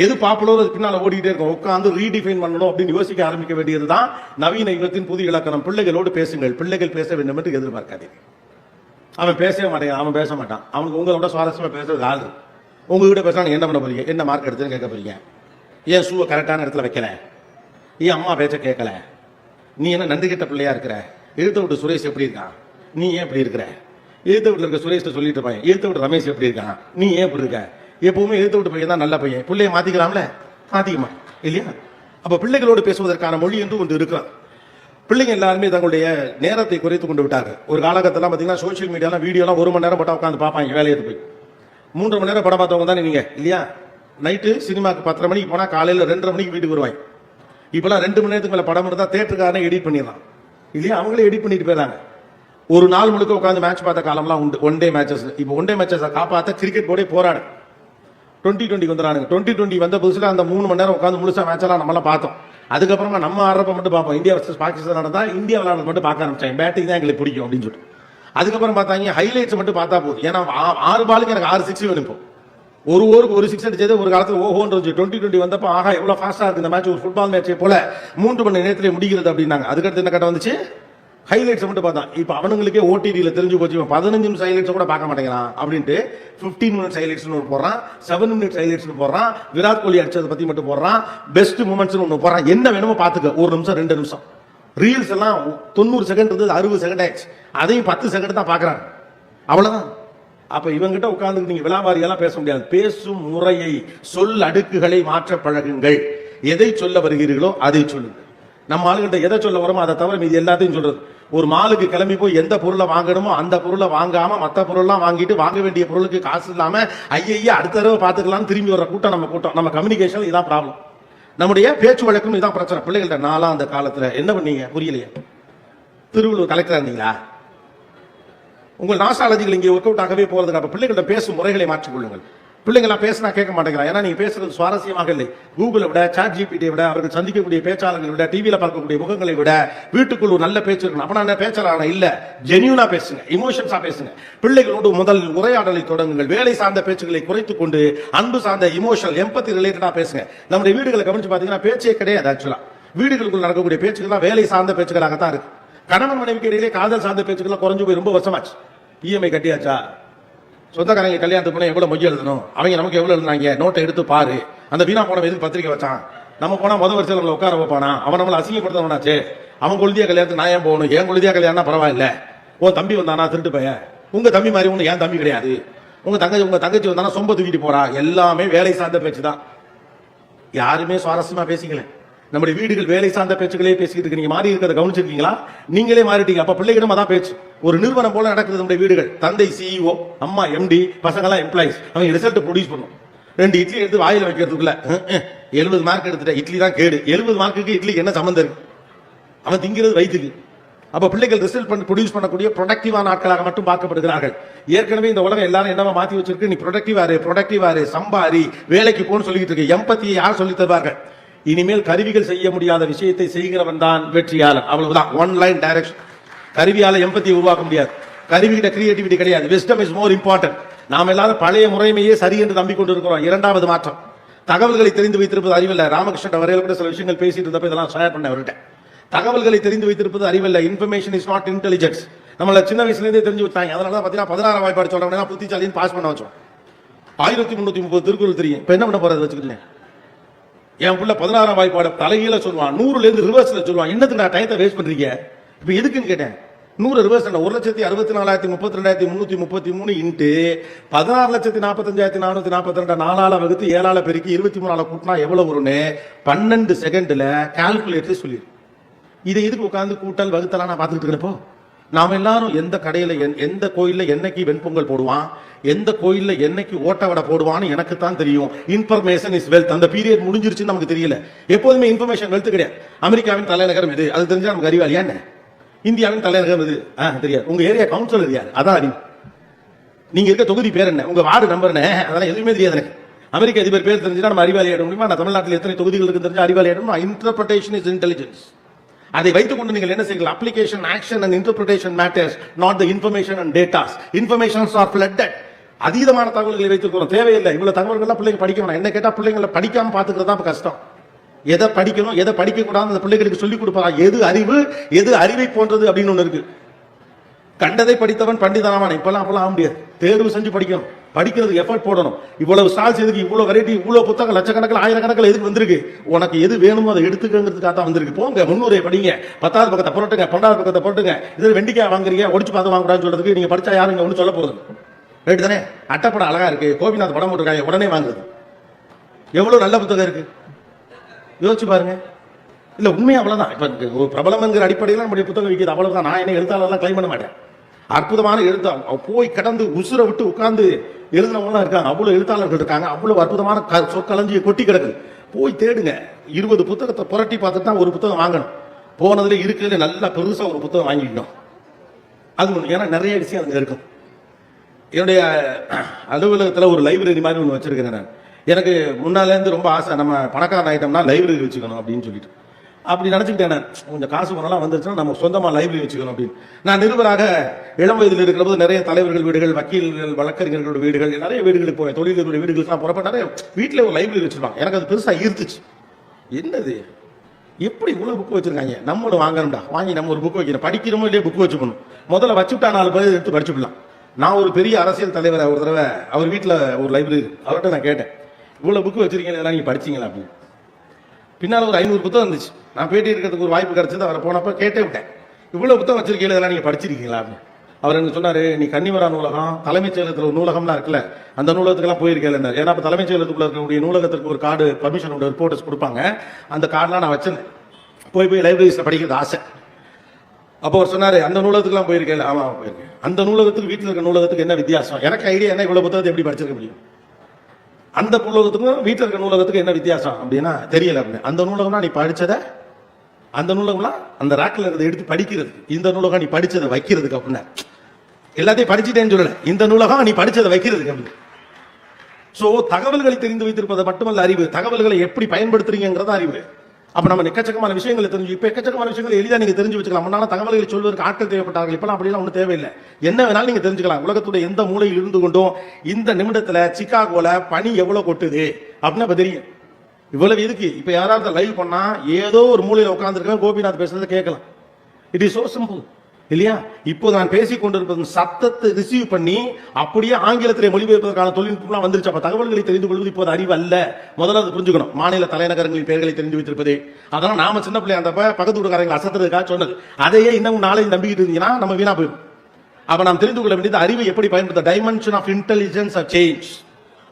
எது பாப்புலரோ அது பின்னால ஓடிட்டே இருக்கும். உட்காந்து ரீடிஃபைன் பண்ணணும் அப்படின்னு யோசிக்க ஆரம்பிக்க வேண்டியதுதான் நவீன யுகத்தின் புதிய இலக்கணம். பிள்ளைகளோடு பேசுங்கள், பிள்ளைகள் பேச வேண்டும் என்று எதிர்பார்க்காதீங்க. அவன் பேசவே மாட்டேன், அவன் பேச மாட்டான். அவனுக்கு உங்களோட சுவாரஸ்யமா பேசுறது ஆளு. உங்ககிட்ட பேசுறாங்க, என்ன பண்ண போறீங்க, என்ன மார்க் எடுத்துன்னு கேட்க போறீங்க, ஏன் ஷூவை கரெக்டான இடத்துல வைக்கல, ஏன் அம்மா பேச்ச கேட்கல, நீ என்ன நன்றி கெட்ட பிள்ளையா இருக்கிற, எழுத்த விட்டு சுரேஷ் எப்படி இருக்கான், நீ ஏன் இப்படி இருக்கிற, எழுத்த வீட்டுல இருக்க சுரேஷ் சொல்லிட்டு இருப்பாங்க, எழுத்த விட்டு ரமேஷ் எப்படி இருக்கான், நீ ஏன் இப்படி இருக்க. எப்பவுமே எழுத்த விட்டு பையன் தான் நல்ல பையன். பிள்ளைய மாத்திக்கலாம்ல, மாத்திக்கமா இல்லையா? அப்ப பிள்ளைகளோடு பேசுவதற்கான மொழி என்று ஒன்று இருக்கிறது. பிள்ளைங்க எல்லாருமே தங்களுடைய நேரத்தை குறைத்து கொண்டு விட்டார்கள். ஒரு காலகட்டத்தில் பார்த்தீங்கன்னா சோசியல் மீடியாலாம் வீடியோலாம் 1 மணி நேரம் போட்டா உட்காந்து பார்ப்பாங்க வேலையை போய். 3 மணி நேரம் படம் பார்த்தவங்க தானே நீங்க இல்லையா? நைட்டு சினிமாக்கு 10:30 மணிக்கு போனா காலையில் 2:30 மணிக்கு வீட்டுக்கு வருவாங்க. இப்பெல்லாம் 2 மணி நேரத்துக்கு மேல படம் இருந்தா தேட்டருக்காரனே எடிட் பண்ணிடலாம் இல்லையா? அவங்களே எடிட் பண்ணிட்டு போயிடறாங்க. ஒரு நாள் முழுக்க உட்காந்து மேட்ச் பார்த்த காலம்லாம் உண்டு. One day matches. இப்போ ஒன் டே மேட்சஸை காப்பாற்ற கிரிக்கெட் போர்டே போராடு. 2020 வந்துறானுங்க. 2020 வந்த புதுசுல அந்த 3 மணி நேரம் உட்காந்து முழுசா மேட்ச் எல்லாம் நம்மளாம் பார்த்தோம். அதுக்கப்புறமா நம்ம ஆடுறப்ப மட்டும் பார்ப்போம். இந்தியா வர்சஸ் பாகிஸ்தான் நடந்தா இந்தியா விளையாடுறது மட்டும் பார்க்க ஆரம்பிச்சாங்க. பேட்டிங் தான் எங்களுக்கு பிடிக்கும் அப்படின்னு சொல்லிட்டு. அதுக்கப்புறம் பார்த்தாங்க ஹைலைட்ஸ் மட்டும் பார்த்தா போதும். ஏன்னா 6 பாலுக்கு எனக்கு 6 6 வேணும். இப்போ ஒரு ஓவருக்கு 1 6 அடிச்சது ஒரு காலத்தில் ஓஹோன்றது. 2020 வந்தப்போ ஆகா எவ்வளவு ஃபாஸ்டா இருக்கு இந்த மேட்ச், ஒரு ஃபுட்பால் மேட்சே போல 3 மணி நேரத்திலே முடிகிறது அப்படின்னாங்க. அதுக்கடுத்து என்ன கட்ட வந்துச்சு, ஹைலைட்ஸ் மட்டும் பார்த்தான். இப்போ அவனுங்களுக்கே ஓடிடியில் தெரிஞ்சு போச்சு. 15 நிமிஷம் ஹைலைட்ஸ் கூட பார்க்க மாட்டேங்கிறான் அப்படின்ட்டு 15 மினிட்ஸ் ஹைலைட்ஸ்னு போடுறான், 7 மினிட்ஸ் ஹைலைட்ஸ்னு போடுறான், விராட் கோலி அடிச்சதை பத்தி மட்டும் போடுறான், பெஸ்ட் மூமெண்ட்ஸ் ஒன்று போடுறான். என்ன வேணுமோ பார்த்துக்க, 1 நிமிஷம் 2 நிமிஷம். ரீல்ஸ் எல்லாம் 90 செகண்ட் இருந்தது 60 செகண்ட் ஆயிடுச்சு. அதையும் 10 செகண்ட் தான் பார்க்கறாங்க. அவ்வளவுதான். அப்ப இவங்கிட்ட உட்கார்ந்து நீங்க விளாவாரியெல்லாம் பேச முடியாது. பேசும் முறையை, சொல் அடுக்குகளை மாற்ற பழகுங்கள். எதை சொல்ல வருகிறீர்களோ அதை சொல்லுங்க. நம்ம ஆளுகிட்ட எதை சொல்ல வரோமோ அதை தவிர மீது எல்லாத்தையும் சொல்றது. ஒரு மாலுக்கு கிளம்பி போய் எந்த பொருளை வாங்கணுமோ அந்த பொருளை வாங்காம மற்ற பொருள்லாம் வாங்கிட்டு வாங்க வேண்டிய பொருளுக்கு காசு இல்லாம ஐயா அடுத்த தடவை பார்த்துக்கலாம் திரும்பி வர கூட்டம் நம்ம கூட்டம். நம்ம கம்யூனிகேஷன் இதான் ப்ராப்ளம். நம்முடைய பேச்சு வழக்கம் இதான் பிரச்சனை. பிள்ளைகள்ட்ட நாளா அந்த காலத்துல என்ன பண்ணீங்க புரியலையே. திருவள்ளூர் கலெக்டரா இருந்தீங்களா? உங்கள் நாசாலஜிகள் இங்கே ஒர்க் அவுட் ஆகவே போறதுக்கு. அப்ப பிள்ளைகள்ட்ட பேசும் முறைகளை மாற்றிக்கொள்ளுங்கள். பிள்ளைங்களா பேசினா கேட்க மாட்டேங்கிறான். ஏன்னா நீங்க பேசுறது சுவாரஸ்யமாக இல்லை. கூகுளை விட, சாட் ஜிபிடியை விட, அவர்கள் சந்திக்கக்கூடிய பேச்சாளர்களை விட, டிவியில பார்க்கக்கூடிய முகங்களை விட வீட்டுக்குள் ஒரு நல்ல பேச்சு இருக்கணும். அப்ப நான் பேச்சாளர் இல்ல, ஜென்யூனா பேசுங்க, இமோஷன்ஸா பேசுங்க. பிள்ளைகளோடு முதல் உரையாடலை தொடங்குங்கள். வேலை சார்ந்த பேச்சுகளை குறைத்துக் கொண்டு அன்பு சார்ந்த இமோஷனல் எம்பத்தி ரிலேட்டடா பேசுங்க. நம்முடைய வீடுகளை கவனிச்சு பாத்தீங்கன்னா பேச்சே கிடையாது. ஆக்சுவலா வீடுகளுக்குள் நடக்கக்கூடிய பேச்சுகள் வேலை சார்ந்த பேச்சுகளாகத்தான் இருக்கு. கணவன் மனைவிக்கு இடையிலே காதல் சார்ந்த பேச்சுக்கெல்லாம் குறைஞ்சு போய் ரொம்ப வருஷமாச்சு. இஎம்ஐ கட்டியாச்சா, சொந்தக்காரங்க கல்யாணத்துக்கு போனா எவ்வளவு மொய் எழுதணும், அவங்க நமக்கு எவ்வளவு எழுதுனாங்க, நோட்டை எடுத்து பாரு. அந்த வீணா போன எதுக்கு பத்திரிக்கை வச்சான், நம்ம போனா முதல் வருஷம் நம்மளை உட்கார வைப்பானா, அவன் நம்மளை அசிங்கப்படுத்தவனாச்சு. அவன் கொழுதியா கல்யாணத்துக்கு நான் ஏன் போகணும், என் கொழுதியா கல்யாணம் பரவாயில்ல. உன் தம்பி வந்தானா திருட்டு பையன், உங்க தம்பி மாதிரி ஒண்ணு என் தம்பி கிடையாது, உங்க தங்கச்சி வந்தானா சொம்ப தூக்கிட்டு போறா. எல்லாமே வேலை சார்ந்த பேச்சு தான். யாருமே சுவாரஸ்யமா பேசிக்கல. நம்முடைய வீடுகள் வேலை சார்ந்த பேச்சுகளே பேசிக்கிட்டு இருக்கு. நீங்க மாறி இருக்கிறத கவனிச்சிருக்கீங்களா? நீங்களே மாறிட்டீங்க. அப்ப பிள்ளைகளும் அதான் பேச்சு. ஒரு நிறுவனம் போல நடக்குது நம்முடைய வீடுகள். தந்தை சிஇஓ, அம்மா எம்டி, பசங்களாம் எம்ப்ளாயிஸ். அவங்க ரிசல்ட் ப்ரொடியூஸ் பண்ணும். 2 இட்லி எடுத்து வாயில வைக்கிறதுக்குள்ள 70 மார்க் எடுத்துட்ட, இட்லி தான் கேடு. 70 மார்க்குக்கு இட்லிக்கு என்ன சம்பந்தம் இருக்கு? அவன் திங்கிறது வயிற்றுக்கு. அப்ப பிள்ளைகள் ரிசல்ட் பண்ணி ப்ரொடியூஸ் பண்ணக்கூடிய ப்ரொடக்டிவான ஆட்களாக மட்டும் பார்க்கப்படுகிறார்கள். ஏற்கனவே இந்த உலகம் எல்லாரும் என்னவா மாத்தி வச்சிருக்கு, நீ ப்ரொடக்டிவாரு, சம்பாரி, வேலைக்கு போன்னு சொல்லிட்டு இருக்கு. எம்பத்தியை யார் சொல்லி தருவார்கள்? இனிமேல் கருவிகள் செய்ய முடியாத விஷயத்தை செய்கிறவன் தான் வெற்றியாளர். அவ்வளவுதான். One line direction. கருவியால எம்பத்தியை உருவாக்க முடியாது. கருவிகிட்ட கிரியேட்டிவிட்டி கிடையாது. Wisdom is more important. நாம் எல்லாரும் பழைய முறைமையே சரி என்று நம்பிக்கொண்டு இருக்கிறோம். 2வது மாற்றம், தகவல்களை தெரிந்து வைத்திருப்பது அறிவில்லை. ராமகிருஷ்ணன் வரையில கூட சில விஷயங்கள் பேசிட்டு இருந்தப்ப இதெல்லாம் ஷேர் பண்ண அவர்கிட்ட. தகவல்களை தெரிந்து வைத்திருப்பது அறிவில்லை. Information is not intelligence. நம்மள சின்ன வயசுல இருந்தே தெரிஞ்சு வச்சாங்க. அதனால பாத்தீங்கன்னா 16ஆம் வாய்ப்பாடு சொல்றவங்க புத்திசாலின்னு பாஸ் பண்ண வச்சோம். 1330 திருக்குறள் தெரியும். இப்ப என்ன பண்ண போறது வச்சுக்கிட்டேன். என் புள்ள 16ஆம் வாய்ப்பாடு தலைகீழ சொல்லுவான், 100ல இருந்து ரிவர்ஸ்ல சொல்லுவான். என்னத்துக்கு நான் டயத்தை வேஸ்ட் பண்றீங்க? இப்ப எதுக்குன்னு கேட்டேன். 100 ரிவர்ஸ் என்ன, 1,64,32,333 இன்ட்டு 16,45,442 4ஆல வகுத்து 7ஆல பெருக்கி 23ஆல கூட்டினா எவ்வளவு வரும்னு 12 செகண்ட்ல கால்குலேட்டர் சொல்லிடு. இதை எதுக்கு உட்கார்ந்து கூட்டல் வகுத்தலாம் நான் பார்த்துக்கிட்டு இருக்கிறப்போ? நாம எல்லாரும் எந்த கடையில எந்த கோயில்ல என்னைக்கு வெண்பொங்கல் போடுவான், எந்த கோயில்ல என்னைக்கு ஓட்ட வடை போடுவான்னு எனக்கு தான் தெரியும். Information is wealth. அந்த பீரியட் முடிஞ்சிருச்சுன்னு நமக்கு தெரியல. எப்போதுமே இன்ஃபர்மேஷன் வெல்த் கிடையாது. அமெரிக்காவின் தலைநகரம் இது, அது தெரிஞ்சா நமக்கு அறிவாளியா என்ன? இந்தியாவின் தலைநகரம் இது தெரியாது. உங்க ஏரியா கவுன்சிலர் யாரு அதான் அறிவு. நீங்க இருக்க தொகுதி பேர் என்ன, உங்க வார்டு நம்பர் என்ன, அதெல்லாம் எதுவுமே தெரியாது எனக்கு. அமெரிக்க அதிபர் பேர் தெரிஞ்சுன்னா நம்ம அறிவாளி ஆயிட முடியுமா? நான் தமிழ்நாட்டில் எத்தனை தொகுதிகள் இருக்கு தெரிஞ்சா அறிவாளி ஆயிடும். Interpretation is intelligence. அதை வைத்துக் கொண்டு நீங்கள் என்ன செய்யலாம்? Application, action and interpretation matters, not the information and datas. Informations R flooded. அதீதமான தகவல்களை வைத்துக்கிறோம், தேவையில்லை. இவ்வளவு தகவல்கள்லாம் பிள்ளைங்க படிக்க வேணாம். என்ன கேட்டா பிள்ளைங்களை படிக்காம பாத்துக்கிறது தான் கஷ்டம். எதை படிக்கணும் எதை படிக்க கூடாது அந்த பிள்ளைகளுக்கு சொல்லிக் கொடுப்பாங்க. எது அறிவு, எது அறிவை போன்றது அப்படின்னு ஒண்ணு இருக்கு. கண்டதை படித்தவன் பண்டிதனாவான். இப்பெல்லாம் அப்பெல்லாம் ஆக முடியாது. தேர்வு செஞ்சு படிக்கணும், படிக்கிறதுக்கு எஃபர்ட் போடணும். இவ்வளவு ஸ்டால்ஸ் எதுக்கு, இவ்வளவு வெரைட்டி, இவ்வளவு புத்தகம் லட்சக்கணக்கில் ஆயிரக்கணக்கில் எதுக்கு வந்திருக்கு? உனக்கு எது வேணுமோ அதை எடுத்துக்கிறதுக்காக தான் வந்திருக்கு. போங்க, 300 படிங்க, 10வது பக்கத்தை புரட்டுங்க, 12வது பக்கத்தை புரட்டுங்க. இது வெண்டிக்காய் வாங்குறீங்க, ஒடிச்சு பார்த்து வாங்குறான்னு சொல்றதுக்கு நீங்க படிச்சா யாருங்க ஒண்ணு சொல்ல போகுது? ரைட் தானே? அட்டைப்படம் அழகா இருக்கு, கோபிநாத் படம் போட்டுருக்காங்க, உடனே வாங்குறது. எவ்வளவு நல்ல புத்தகம் இருக்கு யோசிச்சு பாருங்க. இல்ல உண்மையா அவ்வளவுதான். இப்ப ஒரு பிரபலம்ங்கிற அடிப்படையில் நம்முடைய புத்தகம் விற்கிது, அவ்வளவுதான். நான் என்ன எழுத்தாளர்லாம் கிளைம் பண்ண மாட்டேன். அற்புதமான எழுத்தாளர் போய் கடந்து உசுரை விட்டு உட்கார்ந்து எழுதினவங்க இருக்காங்க, அவ்வளவு எழுத்தாளர்கள் இருக்காங்க, அவ்வளவு அற்புதமான சொற்களஞ்சியை கொட்டி கிடக்குது. போய் தேடுங்க. 20 புத்தகத்தை புரட்டி பார்த்துட்டு தான் ஒரு புத்தகம் வாங்கணும். போனதுல இருக்கிறதுல நல்லா பெருசா ஒரு புத்தகம் வாங்கிக்கணும். அது ஒண்ணு. ஏன்னா நிறைய விஷயம் அங்க இருக்கும். என்னுடைய அலுவலகத்தில் ஒரு லைப்ரரி மாதிரி ஒன்று வச்சிருக்கிறேன் நான். எனக்கு முன்னாலேருந்து ரொம்ப ஆசை, நம்ம பணக்காரன் ஆகிட்டோம்னா லைப்ரரி வச்சுக்கணும் அப்படின்னு சொல்லிட்டு. அப்படி நினச்சிக்கிட்டேன். கொஞ்சம் காசு பணம்லாம் வந்துருச்சுன்னா நம்ம சொந்தமாக லைப்ரரி வச்சுக்கணும் அப்படின்னு. நான் நிருபராக இளம் வயதில் இருக்கிற போது நிறைய தலைவர்கள் வீடுகள், வக்கீல்கள், வழக்கறிஞர்களோட வீடுகள், நிறைய வீடுகளுக்கு போவேன். தொழில்களுடைய வீடுகளுக்கு போறப்ப நிறைய வீட்டில் ஒரு லைப்ரரி வச்சிருப்பாங்க. எனக்கு அது பெருசாக ஈர்த்துச்சு. என்னது எப்படி இவ்வளோ புக்கு வச்சிருக்காங்க, நம்மளும் வாங்கணும்டா, வாங்கி நம்ம ஒரு புக் வைக்கணும். படிக்கிறோமோ இல்லையே புக்கு வச்சுக்கணும். முதல்ல வச்சுட்டா 4 பேர் எடுத்து படிச்சுக்கலாம். நான் ஒரு பெரிய அரசியல் தலைவர் ஒரு தடவை அவர் வீட்டில் ஒரு லைப்ரரி, அவர்கிட்ட நான் கேட்டேன், இவ்வளோ புக்கு வச்சிருக்கீங்க, இதெல்லாம் நீங்கள் படிச்சிங்களா அப்படின்னு. பின்னால் ஒரு 500 புத்தகம் இருந்துச்சு. நான் பேட்டி இருக்கிறதுக்கு ஒரு வாய்ப்பு கிடைச்சது. அவரை போனப்போ கேட்டே விட்டேன், இவ்வளோ புத்தகம் வச்சிருக்கீங்க, இதெல்லாம் நீங்கள் படிச்சிருக்கீங்களா அப்படின்னு. அவர் எனக்கு சொன்னார், நீ கன்னிமரா நூலகம், தலைமைச் செயலகத்தில் ஒரு நூலகம்லாம் இருக்குல்ல, அந்த நூலகத்துக்கெல்லாம் போயிருக்கேன். ஏன்னா இப்போ தலைமைச் செயலகத்துக்குள்ள இருக்கக்கூடிய நூலகத்திற்கு ஒரு கார்டு, பர்மிஷனோட ரிப்போர்ட்டர்ஸ் கொடுப்பாங்க. அந்த கார்டெலாம் நான் வச்சிருந்தேன். போய் லைப்ரரிஸில் படிக்கிறது ஆசை. அப்போ அவர் சொன்னார், அந்த நூலகத்துக்குலாம் போயிருக்கேன். ஆமாம் போயிருக்கேன். அந்த நூலகத்துக்கு வீட்டில் இருக்க நூலகத்துக்கு என்ன வித்தியாசம்? எனக்கு ஐடியா என்ன, இவ்வளோ புத்தகத்தை எப்படி படிச்சிருக்க முடியும்? அந்த நூலகத்துக்கும் வீட்டில் இருக்க நூலகத்துக்கு என்ன வித்தியாசம் அப்படின்னா தெரியல அப்படின்னு. அந்த நூலகம்னா நீ படிச்சதை, அந்த நூலகம்னா அந்த ராக்கில் இருக்கிறத எடுத்து படிக்கிறது, இந்த நூலகம் நீ படிச்சதை வைக்கிறதுக்கு அப்படின்னா. எல்லாத்தையும் படிச்சுட்டேன்னு சொல்லல, இந்த நூலகம் நீ படிச்சதை வைக்கிறதுக்கு அப்படின்னு. ஸோ தகவல்களை தெரிந்து வைத்திருப்பதை மட்டுமல்ல அறிவு, தகவல்களை எப்படி பயன்படுத்துறீங்கிறத அறிவு. அப்ப நம்ம எக்கச்சக்கமான விஷயங்களை தெரிஞ்சு, இப்ப எக்கச்சக்கமான விஷயங்களை எளிதாக நீங்க தெரிஞ்சு வச்சுக்கலாம். முன்னால தகவல்களை சொல்வதற்கு ஆட்கள் தேவைப்பட்டார்கள். இப்பெல்லாம் அப்படிலாம் ஒன்றும் தேவையில்லை. என்ன வேணாலும் நீங்க தெரிஞ்சுக்கலாம். உலகத்துடைய எந்த மூலையில் இருந்து கொண்டும் இந்த நிமிடத்துல சிகாகோல பனி எவ்வளவு கொட்டுது அப்படின்னு இப்ப தெரியும். இவ்வளவு எதுக்கு? இப்ப யாராவது லைவ் பண்ணா ஏதோ ஒரு மூலையில உட்கார்ந்துருக்கேன், கோபிநாத் பேசுறதை கேட்கலாம். இட் இஸ் சோ சிம்பிள் இல்லையா? இப்போ நான் பேசிக் கொண்டிருப்பது சத்தத்தை ரிசீவ் பண்ணி அப்படியே ஆங்கிலத்திலே மொழிபெயர்ப்பதற்கான தொழில்நுட்பம் வந்துருச்சு. அப்ப தகவல்களை தெரிந்து கொள்வது இப்போது அறிவு அல்ல. முதல்ல அது புரிஞ்சுக்கணும். மாநில தலைநகரங்களின் பெயர்களை தெரிந்து வைத்திருப்பது, அதெல்லாம் நாம சின்ன பிள்ளை அந்த பக்கத்து வீட்டுக்காரங்களை அசத்துறதுக்காக சொன்னது. அதையே இன்னும் நாளைக்கு நம்பிக்கிட்டு இருந்தீங்கன்னா நம்ம வீணா போயிடும். அப்ப நாம் தெரிந்து கொள்ள வேண்டியது அறிவை எப்படி பயன்படுத்த. Dimension of intelligence of change.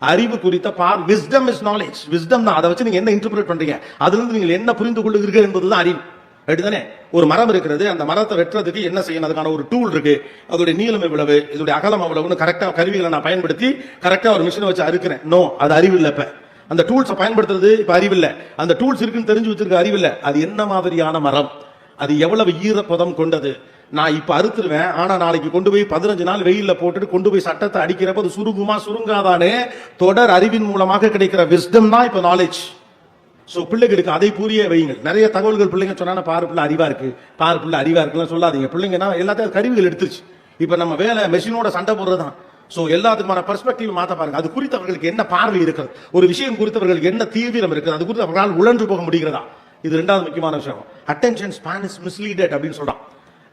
அறிவு குறித்த விஸ்டம் இஸ் நாலேஜ். விஸ்டம் தான். அதை வச்சு நீங்க என்ன இன்டர்பிரேட் பண்றீங்க, அதுல இருந்து நீங்கள் என்ன புரிந்து கொள்ளுகிறீர்கள் என்பதுதான் அறிவு. அப்படிதானே? ஒரு மரம் இருக்கிறது, அந்த மரத்தை வெட்டுறதுக்கு என்ன செய்யணும், அதுக்கான ஒரு டூல் இருக்கு. அதோட நீளம் எவ்வளவு, இதோட அகலம் எவ்வளவுன்னு கரெக்டா கருவிகளை நான் பயன்படுத்தி கரெக்டா ஒரு மிஷினை வச்சு அறுக்கிறேன். நோ, அது அறிவு இல்லை. இப்ப அந்த டூல்ஸை பயன்படுத்துறது இப்ப அறிவு இல்லை. அந்த டூல்ஸ் இருக்குன்னு தெரிஞ்சு வச்சிருக்க அறிவு இல்லை. அது என்ன மாதிரியான மரம், அது எவ்வளவு ஈரப்பதம் கொண்டது. நான் இப்ப அறுத்துருவேன், ஆனா நாளைக்கு கொண்டு போய் 15 நாள் வெயில்ல போட்டுட்டு கொண்டு போய் சட்டத்தை அடிக்கிறப்ப அது சுருங்குமா சுருங்காதானே தொடர் அறிவின் மூலமாக கிடைக்கிற விஸ்டம் தான் இப்ப நாலேஜ். சோ பிள்ளைகளுக்கு அதை புரிய வையுங்கள். நிறைய தகவல்கள் பிள்ளைங்க சொன்னா பாரு பிள்ளை அறிவா இருக்கு, பாரு பிள்ளை அறிவா இருக்குன்னு சொல்லாதீங்க. பிள்ளைங்கன்னா எல்லாத்தையும் கருவிகள் எடுத்துருச்சு. இப்ப நம்ம வேலை மெஷினோட சண்டை போடுறதுதான். சோ எல்லாத்துக்குமான பெர்ஸ்பெக்டிவ் மாத்த பாருங்க. அது குறித்து அவர்களுக்கு என்ன பார்வை இருக்கிறது, ஒரு விஷயம் குறித்து அவர்களுக்கு என்ன தீவிரம் இருக்கிறது, அது குறித்து அவர்களால் உழன்று போக முடிகிறதா. இது 2வது முக்கியமான விஷயம். அட்டென்ஷன் ஸ்பான் இஸ் மிஸ்லீடட் அப்படின்னு சொல்றான்.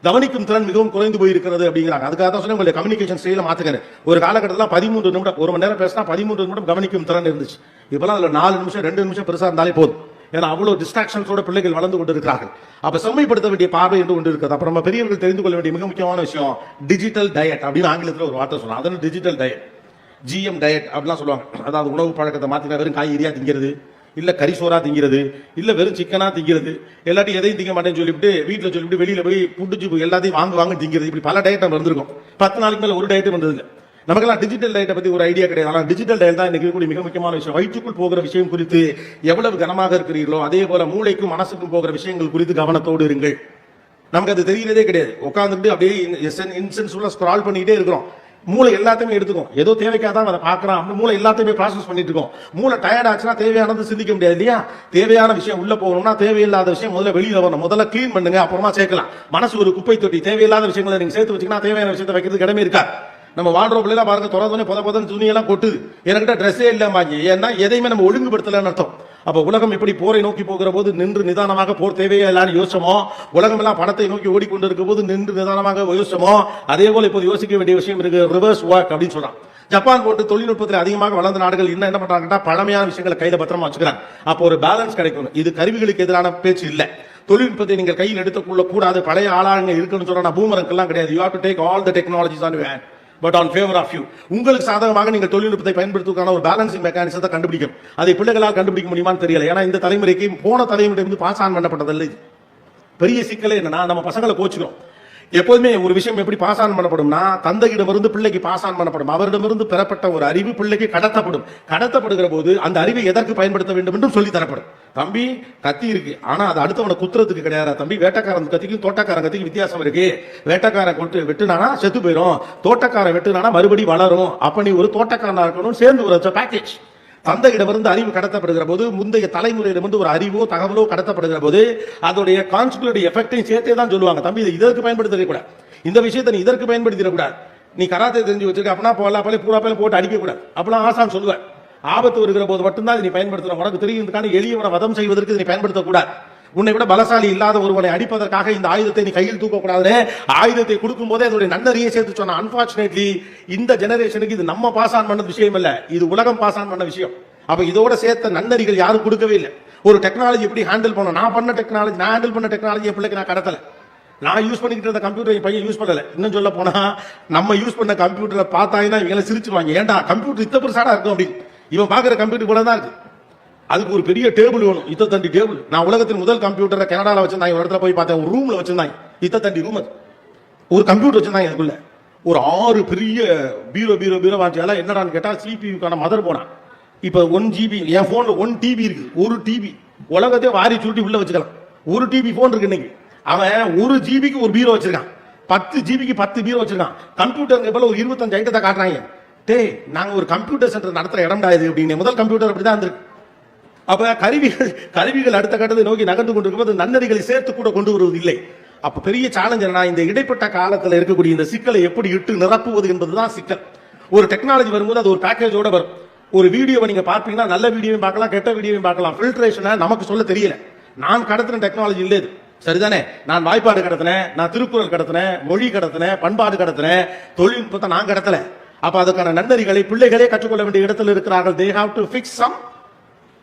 கவனிக்கும் திறன் மிகவும் குறைந்து போயிருக்கிறது அப்படிங்கிறாங்க. அதுக்காக தான் சொன்ன உங்களுடைய கம்யூனிகேஷன் ஸ்டைல மாத்துங்க. ஒரு காலகட்டத்தில் 13 நிமிடம், 1 மணி நேரம் பேசினா 13 நிமிடம் கவனிக்கும் திறன் இருந்துச்சு. இப்பெல்லாம் அதுல 4 நிமிஷம் 2 நிமிஷம் பெருசா இருந்தாலே போதும். ஏன்னா அவ்வளவு டிஸ்ட்ராக்ஷன்ஸோட பிள்ளைகள் வளர்ந்து கொண்டு இருக்கிறார்கள். அப்ப செம்மைப்படுத்த வேண்டிய பார்வை என்று கொண்டு இருக்கிறது. அப்புறம் நம்ம பெரியவர்கள் தெரிந்து கொள்ள வேண்டிய மிக முக்கியமான விஷயம் டிஜிட்டல் டயட் அப்படின்னு ஆங்கிலத்தில் ஒரு வார்த்தை சொல்றாங்க. அதான் டிஜிட்டல் டயட், ஜிஎம் டயட் அப்படிலாம் சொல்லுவாங்க. அதாவது உணவு பழக்கத்தை மாத்தினா வெறும் காய்கறியா திங்கிறது, இல்ல கரிசோரா திங்கிறது, இல்ல வெறும் சிக்கனா திங்கிறது, எல்லாத்தையும் எதையும் திங்க மாட்டேன்னு சொல்லிவிட்டு வீட்டுல சொல்லிவிட்டு வெளியில போய் புடிச்சு எல்லாத்தையும் வாங்க திங்கிறது. இப்படி பல டயட் நம்ம இருந்திருக்கும். 10 நாளைக்கு மேல ஒரு டயட் வந்தது இல்லை. நமக்கெல்லாம் டிஜிட்டல் டயட்டை பத்தி ஒரு ஐடியா கிடையாது. ஆனால் டிஜிட்டல் டயட் தான் இன்னைக்கு கூடிய மிக முக்கியமான விஷயம். வயிற்றுக்குள் போகிற விஷயம் குறித்து எவ்வளவு கனமாக இருக்கிறீர்களோ அதே போல மூளைக்கும் மனசுக்கும் போகிற விஷயங்கள் குறித்து கவனத்தோடு இருங்கள். நமக்கு அது தெரியறதே கிடையாது. உட்காந்துட்டு அப்படியே இன்சென்ஸ் ஸ்க்ரால் பண்ணிட்டே இருக்கிறோம். மூளை எல்லாத்தையுமே எடுத்துக்கும். ஏதோ தேவைக்காக அதை பார்க்கறான் அப்படி மூளை எல்லாத்தையுமே ப்ராசஸ் பண்ணிட்டு இருக்கும். மூளை டயர்ட் ஆச்சுன்னா தேவையானது சிந்திக்க முடியாது இல்லையா? தேவையான விஷயம் உள்ள போகணும்னா தேவையில்லாத விஷயம் முதல்ல வெளியில வரணும். முதல்ல கிளீன் பண்ணுங்க, அப்புறமா சேர்க்கலாம். மனசு ஒரு குப்பை தொட்டி. தேவையில்லாத விஷயங்களை நீங்க சேர்த்து வச்சீங்கன்னா தேவையான விஷயத்தை வைக்கிறதுக்கு இடமே இருக்கா? நம்ம வார்ட்ரோப்ல எல்லாம் பாருங்க, திறந்தோடனே புதன்னு துணியெல்லாம் கொட்டுது. என்கிட்ட ட்ரெஸ்ஸே இல்லாம, ஏன்னா எதையுமே நம்ம ஒழுங்குபடுத்தலன்னு அர்த்தம். அப்ப உலகம் எப்படி போரை நோக்கி போகிற போது நின்று நிதானமாக போர் தேவையே இல்லான்னு யோசிச்சோமோ, உலகம் எல்லாம் பணத்தை நோக்கி ஓடிக்கொண்டு இருக்கும் போது நின்று நிதானமாக யோசிச்சோமோ, அதே போல இப்போது யோசிக்க வேண்டிய விஷயம் இருக்கு. ரிவர்ஸ் ஒர்க் அப்படின்னு சொல்றான். ஜப்பான் போட்டு தொழில்நுட்பத்தில் அதிகமாக வளர்ந்த நாடுகள் என்ன பண்றாங்கன்னா, பழமையான விஷயங்களை கையில பத்திரமா வச்சுக்கிறாங்க. அப்போ ஒரு பேலன்ஸ் கிடைக்கும். இது கருவிகளுக்கு எதிரான பேச்சு இல்ல. தொழில்நுட்பத்தை நீங்கள் கையில் எடுத்துக்கொள்ள கூடாது. பழைய ஆளாங்க இருக்குன்னு சொல்றா பூமரங்க எல்லாம் கிடையாது. You have to take all the technologies on your hand, but on favour of you. உங்களுக்கு சாதகமாக நீங்கள் தொழில்நுட்பத்தை பயன்படுத்துவதற்கான ஒரு பேலன்சிங் மெக்கானிசத்தை கண்டுபிடிக்கும். அதை பிள்ளைகளால் கண்டுபிடிக்க முடியுமான்னு தெரியல. ஏன்னா இந்த தலைமுறைக்கு போன தலைமுறை பாஸ் ஆன் பண்ணப்பட்டதில்லை. பெரிய சிக்கலே என்னன்னா, நம்ம பசங்களை கோச்சுக்கிறோம். எப்போதுமே ஒரு விஷயம் எப்படி பாஸ் ஆன் பண்ணப்படும்னா, தந்தையிடமிருந்து பிள்ளைக்கு பாஸ் ஆன் பண்ணப்படும். அவரிடமிருந்து பெறப்பட்ட ஒரு அறிவு பிள்ளைக்கு கடத்தப்படும். கடத்தப்படுகிற போது அந்த அறிவை எதற்கு பயன்படுத்த வேண்டும் என்றும் சொல்லி தரப்படும். தம்பி, கத்தி இருக்கு, ஆனா அது அடுத்தவனை குத்துறதுக்கு கிடையாது. தம்பி, வேட்டக்காரன் கத்திக்கும் தோட்டக்காரன் கத்திக்கும் வித்தியாசம் இருக்கு. வேட்டக்காரன் கொட்டு வெட்டுனானா செத்து போயிடும், தோட்டக்காரன் வெட்டுனானா மறுபடி வளரும். அப்ப நீ ஒரு தோட்டக்காரனா இருக்கணும். சேர்ந்து ஒரு பேக்கேஜ். தந்தையிடமிருந்து அறிவு கடத்தப்படுகிற போது, முந்தைய தலைமுறையிடமிருந்து ஒரு அறிவோ தகவலோ கடத்தப்படுகிற போது, அதோடைய கான்ஸ்பிரேட்டிவ் எஃபெக்டையும் சேர்த்தே தான் சொல்லுவாங்க. தம்பி, இதை இதற்கு பயன்படுத்தக்கூடாது, இந்த விஷயத்தை நீ இதற்கு பயன்படுத்திடக்கூடாது. நீ கராத்தே தெரிஞ்சு வச்சிருக்க அப்படின்னா பூராப்பையில போட்டு அடிக்கக்கூடாது அப்படிலாம் ஆசான் சொல்லுவேன். ஆபத்து வருகிற போது மட்டும்தான் நீ பயன்படுத்தணும். உனக்கு தெரியுதுக்கான எளியவனை வதம் செய்வதற்கு நீ பயன்படுத்தக்கூடாது. உன்னை விட பலசாலி இல்லாத ஒருவனை அடிப்பதற்காக இந்த ஆயுதத்தை நீ கையில் தூக்கக்கூடாது. ஆயுதத்தை கொடுக்கும் போதே அதோடைய நன்னறியை சேர்த்து சொன்ன. அன்பார்ச்சுனேட்லி இந்த ஜெனரேஷனுக்கு இது நம்ம பாஸ் ஆன் பண்ண விஷயம் இல்ல, இது உலகம் பாஸ் ஆன் பண்ண விஷயம். அப்ப இதோட சேர்த்த நன்னறிகள் யாரும் கொடுக்கவே இல்லை. ஒரு டெக்னாலஜி எப்படி ஹேண்டில் பண்ணணும், நான் ஹேண்டில் பண்ண டெக்னாலஜி என் பிள்ளைக்கு நான் கடத்தல. நான் யூஸ் பண்ணிக்கிட்டு இருந்த கம்ப்யூட்டர் என் பையன் யூஸ் பண்ணல. இன்னும் சொல்ல போனா, நம்ம யூஸ் பண்ண கம்ப்யூட்டரை பார்த்தாங்கன்னா இவங்க சிரிச்சுவாங்க. ஏன்டா கம்ப்யூட்டர் இத்த பெருசாடா இருக்கும் அப்படின்னு. இவன் பாக்குற கம்ப்யூட்டர் கூட தான் இருக்கு. அதுக்கு ஒரு பெரிய டேபிள் வேணும், இத்த தண்டி டேபிள். நான் உலகத்தின் முதல் கம்ப்யூட்டரை கனடால வச்சிருந்தாங்க. ஒரு இடத்துல போய் பார்த்தேன், ஒரு ரூம்ல வச்சிருந்தாங்க. இத்த தண்டி ரூம், ஒரு கம்ப்யூட்டர் வச்சிருந்தாங்க. அதுக்குள்ள ஒரு 6 பெரிய பீரோ வாங்கியால. என்னடான்னு கேட்டா, சிபியூக்கான மதர் போனா. இப்ப 1 GB, என் போன்ல 1 TB இருக்கு. 1 TB உலகத்தை வாரி சுருட்டி உள்ள வச்சுக்கலாம். 1 TB போன் இருக்கு இன்னைக்கு. அவன் 1 GBக்கு ஒரு பீரோ வச்சிருக்கான், 10 GBக்கு 10 பீரோ வச்சிருக்கான். கம்ப்யூட்டர் போல ஒரு 25 ஐட்டத்தை காட்டுறாங்க. டேய், நாங்க ஒரு கம்ப்யூட்டர் சென்டர் நடத்துற இடம்டா இது அப்படின்னு. முதல் கம்ப்யூட்டர் அப்படிதான் இருந்திருக்கு. அப்ப கருவிகள் அடுத்த கட்டத்தை நோக்கி நகர்ந்து கொண்டிருக்கும்போது நன்னறிகளை சேர்த்து கூட கொண்டு வருவது இல்லை. அப்ப பெரிய சேலஞ்ச் என்னன்னா, இந்த இடைப்பட்ட காலத்தில் இருக்கக்கூடிய இந்த சிக்கலை எப்படி இட்டு நிரப்புவது என்பதுதான் சிக்கல். ஒரு டெக்னாலஜி வரும்போது அது ஒரு பேக்கேஜோட வரும். ஒரு வீடியோவை நீங்க பார்ப்பீங்கன்னா, நல்ல வீடியோவையும் பார்க்கலாம், கெட்ட வீடியோவையும் பார்க்கலாம். ஃபில்ட்ரேஷனை நமக்கு சொல்ல தெரியல. நான் கடத்தின டெக்னாலஜி இல்லை இது, சரிதானே? நான் வாய்ப்பாடு கடத்தினேன், நான் திருக்குறள் கடத்தினேன், மொழி கடத்தினேன், பண்பாடு கடத்தினேன், தொழில்நுட்பத்தை நான் கடத்தல. அப்ப அதுக்கான நன்னறிகளை பிள்ளைகளே கற்றுக்கொள்ள வேண்டிய இடத்துல இருக்கிறார்கள். They have to fix some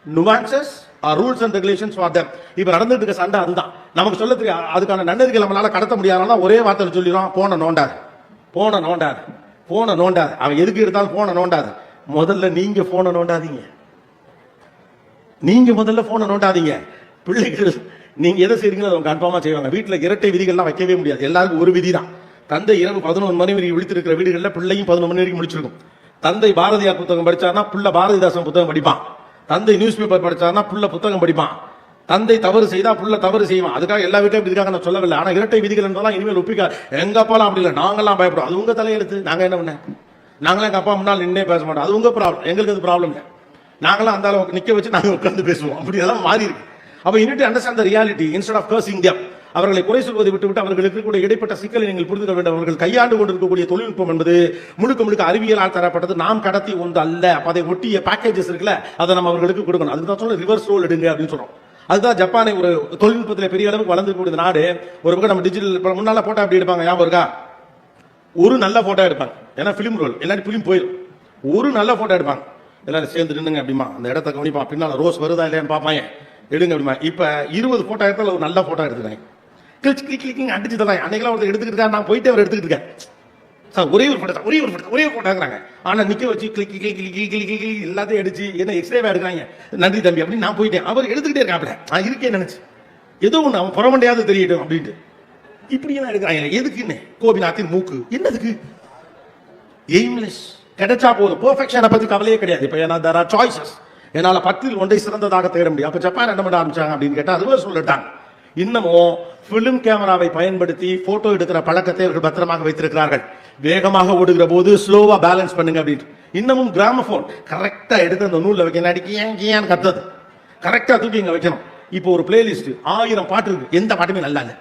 nuances or rules and regulations for them. இப்ப நடந்துட்டு இருக்க சண்டை அதுதான். நமக்கு சொல்ல தெரியும். அதுக்கான நன்னறிகள் நம்மளால கடத்த முடியாதுன்னா ஒரே வார்த்தையில் சொல்லிடுறோம், போன நோண்டாது. அவன் எதுக்கு எடுத்தாலும் போன நோண்டாது. முதல்ல நீங்க போன நோண்டாதீங்க. பிள்ளைகள் நீங்க எதை செய்றீங்களோ அதை கன்ஃபார்மா செய்வாங்க. வீட்டுல இரட்டை விதிகள்லாம் வைக்கவே முடியாது. எல்லாருக்கும் ஒரு விதி தான். தந்தை இரவு 11 மணி வரைக்கும் விழித்திருக்கிற வீடுகளில் பிள்ளையும் 11 மணி வரைக்கும் முடிச்சிருக்கும். தந்தை பாரதியார் புத்தகம் படிச்சார்னா பிள்ளை பாரதிதாசன் புத்தகம் படிப்பான். தந்தை நியூஸ் பேப்பர் படிச்சார்னா புள்ள புத்தகம் படிப்பான். தந்தை தவறு செய்தா புள்ள தவறு செய்வான். அதுக்காக எல்லா வீட்டையும் இதுக்காக நான் சொல்லவில்லை. ஆனா இரட்டை விதிகள் என்பதெல்லாம் இனிமேல் ஒப்பிக்க எங்க அப்பாலாம் அப்படி இல்லை. நாங்கெல்லாம் பயப்படும். அது உங்க தலையெழுத்து. நாங்க என்ன பண்ண, நாங்களாம் எங்க அப்பா முன்னால் நின்னே பேச மாட்டோம். அது உங்க ப்ராப்ளம், எங்களுக்கு அது ப்ராப்ளம் இல்லை. நாங்களாம் அந்த அளவுக்கு நிக்க வச்சு நாங்க உட்கார்ந்து பேசுவோம். அப்படி எல்லாம் மாறி இருக்கு. அப்ப you need to understand the reality instead of cursing them. அவர்களை குறை சொல்வதை விட்டுவிட்டு அவர்களுக்கு கூட இடைப்பட்ட சிக்கலை நீங்கள் புரிந்து கொள்ள வேண்டும். அவர்கள் கையாண்டு கொண்டிருக்கக்கூடிய தொழில்நுட்பம் என்பது முழுக்க அறிவியலால் தரப்பட்டது. நாம் கடத்தி ஒன்று அல்ல. அதை ஒட்டிய பேக்கேஜஸ் இருக்குல்ல, அதை நம்ம அவர்களுக்கு கொடுக்கணும். அதுக்கு தான் சொல்ல ரிவர்ஸ் ரோல் எடுங்க அப்படின்னு சொல்றோம். அதுதான் ஜப்பானை ஒரு தொழில்நுட்பத்தில் பெரிய அளவுக்கு வளர்ந்துக்கூடிய நாடு. ஒரு பக்கம் நம்ம டிஜிட்டல் முன்னால போட்டோ அப்படி எடுப்பாங்க, ஞாபகம் இருக்கா? ஒரு நல்ல போட்டோ எடுப்பாங்க. ஏன்னா பிலிம் ரோல் எல்லாரும் பிலிம் போயிடும். ஒரு நல்ல போட்டோ எடுப்பாங்க, எல்லாரும் சேர்ந்து நின்னுங்க அப்படிமா, அந்த இடத்த கவனிப்பான், பின்னால ரோஸ் வருதா இல்லையான்னு பார்ப்பாங்க, எடுங்க அப்படிமா. இப்ப 20 போட்டோ எடுத்தால ஒரு நல்ல போட்டோ எடுத்துக்கிறேன். கிளிக்கிங் அடிச்சு தரலாம். அன்னைக்கெல்லாம் ஒருத்தர் எடுத்துக்கிட்டு இருக்கா, நான் போயிட்டு அவர் எடுத்துக்கிட்டு இருக்கேன். சார் ஒரே ஒரு போட்டோங்கிறாங்க. ஆனா நிக்க வச்சு கிளிக்கி எல்லாத்தையும் அடிச்சு என்ன எக்ஸ்ரேவா எடுக்கிறாங்க. நன்றி தம்பி அப்படின்னு நான் போயிட்டேன். அவர் எடுத்துக்கிட்டே இருக்காப்ல, நான் இருக்கேன் நினைச்சு ஏதோ ஒண்ணு அவன் புறமண்டையாவது தெரியட்டும் அப்படின்ட்டு இப்படி எல்லாம் எடுக்கிறாங்க. எதுக்குன்னு கோபிநாத்தின் மூக்கு என்னதுக்கு? எய்ம்லெஸ். கிடைச்சா போதும். பெர்ஃபெக்ஷனை பத்தி கவலையே கிடையாது. இப்ப ஏன்னா there are choices. என்னால 10ல் ஒன்றை சிறந்ததாக தேட முடியும். அப்ப ஜப்பான் என்ன பண்ண ஆரம்பிச்சாங்க அப்படின்னு கேட்டா அதுவே சொல்லிட்டாங்க. இன்னமும் பிலிம் கேமராவை பயன்படுத்தி போட்டோ எடுக்கிற பழக்கத்தை அவர்கள் பத்திரமாக வைத்திருக்கிறார்கள். வேகமாக ஓடுகிற போது ஸ்லோவா பேலன்ஸ் பண்ணுங்க அப்படின்னு. இன்னமும் கிராமபோன் கரெக்டா எடுத்து அந்த நூல்ல வைக்கணும், அடிக்கியான்னு கத்தது கரெக்டா தூக்கி இங்க வைக்கணும். இப்போ ஒரு பிளேலிஸ்ட் 1000 பாட்டு இருக்கு, எந்த பாட்டுமே நல்லா இல்லை.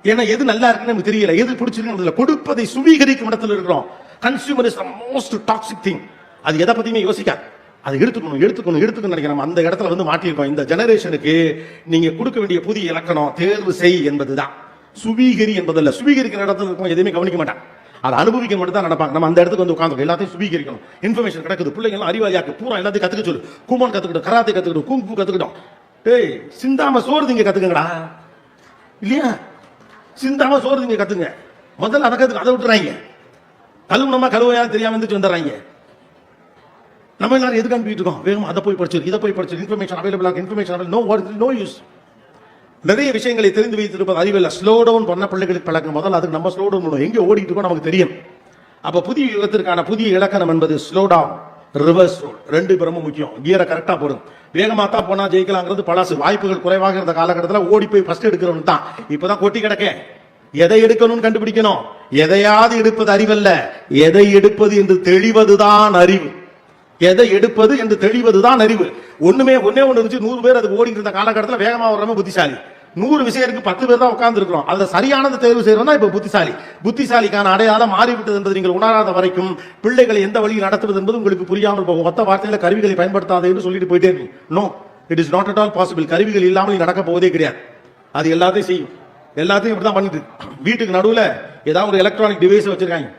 ஏன்னா எது நல்லா இருக்குன்னு நமக்கு தெரியல, எது பிடிச்சிருக்கு. கொடுப்பதை சுவீகரிக்கும் இடத்துல இருக்கிறோம். Consumer is the most toxic thing. அது எதை பத்தியுமே யோசிக்காது, அதை எடுத்துக்கணும் நினைக்கிறோம். அந்த இடத்துல வந்து மாட்டிருக்கோம். இந்த ஜெனரேஷனுக்கு நீங்க கொடுக்க வேண்டிய புதிய இலக்கணம் தேர்வு செய் என்பதுதான். சுவீகரி என்பதல்ல. சுவீகரிக்கிற இடத்துல இருக்கும் எதுவுமே கவனிக்க மாட்டாங்க, அதை அனுபவிக்க மட்டும் தான் நடப்பாங்க. நம்ம அந்த இடத்துக்கு வந்து உட்காந்து எல்லாத்தையும் சுவீகரிக்கணும். இன்ஃபர்மேஷன் கிடைக்குது, பிள்ளைங்க எல்லாம் அறிவாளியாக்கு, பூரா எல்லாத்தையும் கத்துக்க சொல்லு. குமான் கத்துக்கிட்டோம், கராத்தே கத்துக்கிட்டோம், குங்கு கத்துக்கிட்டோம். டேய், சிந்தாம சோறு திங்க கத்துக்கங்கடா, இல்லையா? சிந்தாம சோறு திங்க கத்துங்க. முதல்ல அதை கத்துக்க, அதை விட்டுறாங்க. கழுவுனமா கழுவையா தெரியாம வந்துட்டு வந்துடுறாங்க. நம்ம எல்லாரும் எதுக்கு அனுப்பிட்டு இருக்கோம்? வேகம் அதை போய் படிச்சு, இதை போய் படிச்சு. Information available, information no use. நிறைய விஷயங்களை தெரிந்து வைத்திருப்பது அறிவில்லை. ஸ்லோ டவுன் பண்ண பிள்ளைகளுக்கு பழக்கம். முதல்ல அதுக்கு நம்ம ஸ்லோ டவுன் பண்ணுவோம். எங்கே ஓடிட்டு இருக்கோம் நமக்கு தெரியும். அப்ப புதிய யுகத்திற்கான புதிய இலக்கணம் என்பது ஸ்லோ டவுன், ரிவர்ஸ் ரோல். ரெண்டு பேரும் முக்கியம். கியரை கரெக்டா போடும். வேகமா தான் போனா ஜெயிக்கலாங்கிறது பழசு. வாய்ப்புகள் குறைவாக இருந்த காலகட்டத்தில் ஓடி போய் ஃபர்ஸ்ட் எடுக்கிறவன் தான். இப்பதான் கொட்டி கிடக்க. எதை எடுக்கணும்னு கண்டுபிடிக்கணும். எதையாவது எடுப்பது அறிவல்ல, எதை எடுப்பது என்று தெளிவதுதான் அறிவு. எதை எடுப்பது என்று தெளிவதுதான் அறிவு. ஒண்ணே ஒண்ணு இருந்துச்சு, 100 பேர் அது ஓடிட்டு இருந்த காலகட்டத்தில் வேகமா வர்றவங்க புத்திசாலி. 100 விஷயம் இருக்கு, 10 பேர் தான் உட்கார்ந்து இருக்கிறோம். அதுல சரியானது தேர்வு செய்யறோம்னா இப்ப புத்திசாலி. புத்திசாலிக்கான அடையாளம் மாறிவிட்டது என்பது நீங்கள் உணராத வரைக்கும் பிள்ளைகளை எந்த வழியில் நடத்துவது என்பது உங்களுக்கு புரியாமல் போகும். மொத்த வார்த்தையில கருவிகளை பயன்படுத்தாத என்று சொல்லிட்டு போயிட்டே இருக்கு. No, it is not at all possible. கருவிகள் இல்லாமல் நடக்க போவதே கிடையாது. அது எல்லாத்தையும் செய்யும். எல்லாத்தையும் இப்படிதான் பண்ணிட்டு. வீட்டுக்கு நடுவுல ஏதாவது ஒரு எலக்ட்ரானிக் டிவைஸ் வச்சிருக்காங்க.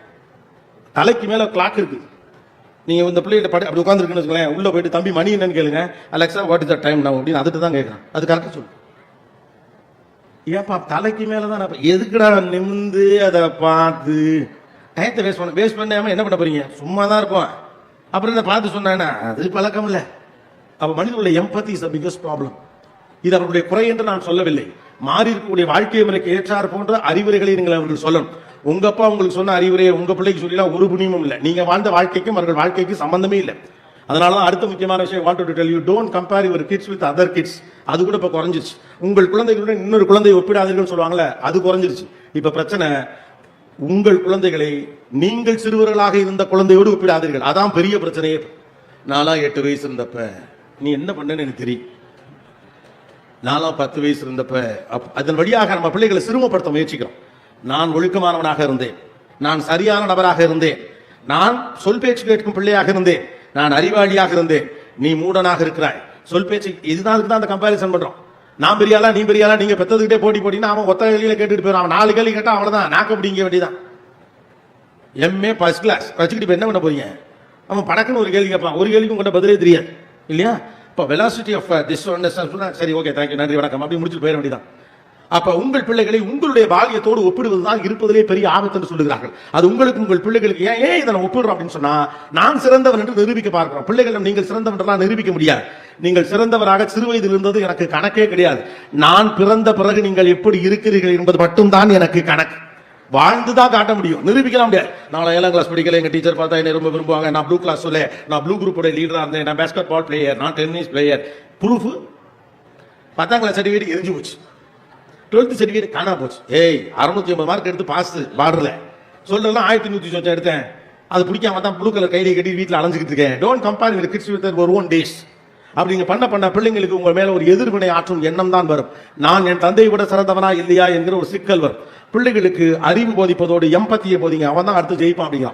தலைக்கு மேல கிளாக் இருக்கு. நீங்க இந்த பிள்ளைகிட்ட அப்படி உட்காந்துருக்குன்னு வச்சுக்கோங்களேன். உள்ள போயிட்டு தம்பி மணி என்னன்னு கேளுங்க. Alexa what is the time now அப்படின்னு அதுட்டு தான் கேட்கறான். அது கரெக்டா சொல்லு. ஏப்பா தலைக்கு மேலதான் எதுக்குடா நிமிந்து அதை பார்த்து டயத்தை வேஸ்ட் பண்ணாம என்ன பண்ண போறீங்க? சும்மா தான் இருப்போம். அப்புறம் என்ன பார்த்து சொன்னா அது பழக்கம் இல்லை. அப்ப மனிதனுடைய எம்பத்தி இஸ் தி பிகெஸ்ட் ப்ராப்ளம். இது அவருடைய குறை என்று நான் சொல்லவில்லை. மாறி இருக்கக்கூடிய வாழ்க்கை முறைக்கு ஏற்றார் போன்ற அறிவுரைகளை நீங்கள் அவர்கள் சொல்லணும். உங்க அப்பா உங்களுக்கு சொன்ன அறிவுரையை உங்க பிள்ளைக்கு சொல்லலாம் ஒரு புண்ணியமும் இல்லை. நீங்க வாழ்ந்த வாழ்க்கைக்கும் அவர்கள் வாழ்க்கைக்கு சம்பந்தமே இல்லை. அதனாலதான் அடுத்த முக்கியமான விஷயம் want to tell you, don't compare your kids with other kids. அது கூட இப்ப குறைஞ்சிருச்சு. உங்கள் குழந்தைகளுடன் இன்னொரு குழந்தையை ஒப்பிடாதீர்கள் சொல்லுவாங்கல்ல, அது குறைஞ்சிருச்சு. இப்ப பிரச்சனை, உங்கள் குழந்தைகளை நீங்கள் சிறுவர்களாக இருந்த குழந்தையோடு ஒப்பிடாதீர்கள். அதான் பெரிய பிரச்சனையே. நான்லாம் 8 வயசு இருந்தப்ப நீ என்ன பண்ணன்னு எனக்கு தெரியும். நான்லாம் 10 வயசு இருந்தப்ப. அதன் வழியாக நம்ம பிள்ளைகளை சிறுமப்படுத்த முயற்சிக்கிறோம். நான் ஒழுக்கமானவனாக இருந்தேன், நான் சரியான நபராக இருந்தேன், நான் சொல் பேச்சு கேட்கும் பிள்ளையாக இருந்தேன், நான் அறிவாளியாக இருந்தேன், நீ மூடனாக இருக்கிறாய். சொல் பேச்சு இதுதான் அந்த கம்பாரிசன் பண்றோம். நான் பெரியாளா நீ பெரியாளா, நீங்க பெத்ததுக்கிட்டே போட்டினா அவன் ஒத்த கேள்வியில கேட்டுட்டு போயிடும். அவன் 4 கேள்வி கேட்டா அவ்வளவுதான், நாக்க பிடிங்க வேண்டியதான். MA ஃபர்ஸ்ட் கிளாஸ் வச்சுக்கிட்டு என்ன பண்ண போறீங்க? அவன் படக்குன்னு ஒரு கேள்வி கேட்பான், ஒரு கேள்விக்கும் கொண்ட பதிலே தெரியாது இல்லையா? இப்போ வெலாசிட்டி ஆஃப் திஸ் சரி ஓகே தேங்க்யூ நன்றி வணக்கம் அப்படி முடிச்சுட்டு போயிட வேண்டியதான். அப்ப உங்கள் பிள்ளைகளை உங்களுடைய பால்யத்தோடு ஒப்பிடுவதுதான் இருப்பதிலே பெரிய ஆபத்து என்று சொல்லுகிறார்கள். அது உங்களுக்கு உங்கள் பிள்ளைகளுக்கு ஏன் இதை ஒப்பிடுறோம் அப்படின்னு சொன்னா, நான் சிறந்தவன் என்று நிரூபிக்க பார்க்கிறோம். பிள்ளைகளும் நீங்கள் சிறந்தவன் என்றெல்லாம் நிரூபிக்க முடியாது. நீங்கள் சிறந்தவராக சிறு வயதில் இருந்தது எனக்கு கணக்கே கிடையாது. நான் பிறந்த பிறகு நீங்கள் எப்படி இருக்கிறீர்கள் என்பது மட்டும்தான் எனக்கு கணக்கு. வாழ்ந்துதான் காட்ட முடியும், நிரூபிக்கலாம் முடியாது. நான் 7ஆம் கிளாஸ் படிக்கல, எங்க டீச்சர் பார்த்தா என்ன ரொம்ப விரும்புவாங்க, நான் ப்ளூ கிளாஸ் சொல்ல, நான் ப்ளூ குரூப்போட லீடரா இருந்தேன், நான் பேஸ்கெட் பால் பிளேயர், நான் டென்னிஸ் பிளேயர். ப்ரூஃப் 10ஆம் கிளாஸ் சர்டிஃபிகேட் எரிஞ்சு போச்சு, 12th சர்டிஃபிகேட் காணா போச்சு. 650 மார்க் எடுத்து பாஸ் பார்டர்ல சொல்லலாம் 1100 எடுத்தேன். அது பிடிக்காம தான் ப்ளூ கலர் கையில கட்டி வீட்டில் அலைஞ்சிக்கிட்டு இருக்கேன். Don't compare with kids with their own days. அப்படிங்க பண்ண பிள்ளைங்களுக்கு உங்க மேல ஒரு எதிர்வினை ஆற்றும் எண்ணம் தான் வரும். நான் என் தந்தையை விட சிறந்தவனா இல்லையா என்கிற ஒரு சிக்கல் வரும். பிள்ளைகளுக்கு அறிவு போதிப்பதோடு எம்பத்தியை போதிங்க, அவன் தான் அடுத்து ஜெயிப்பான் அப்படிங்க.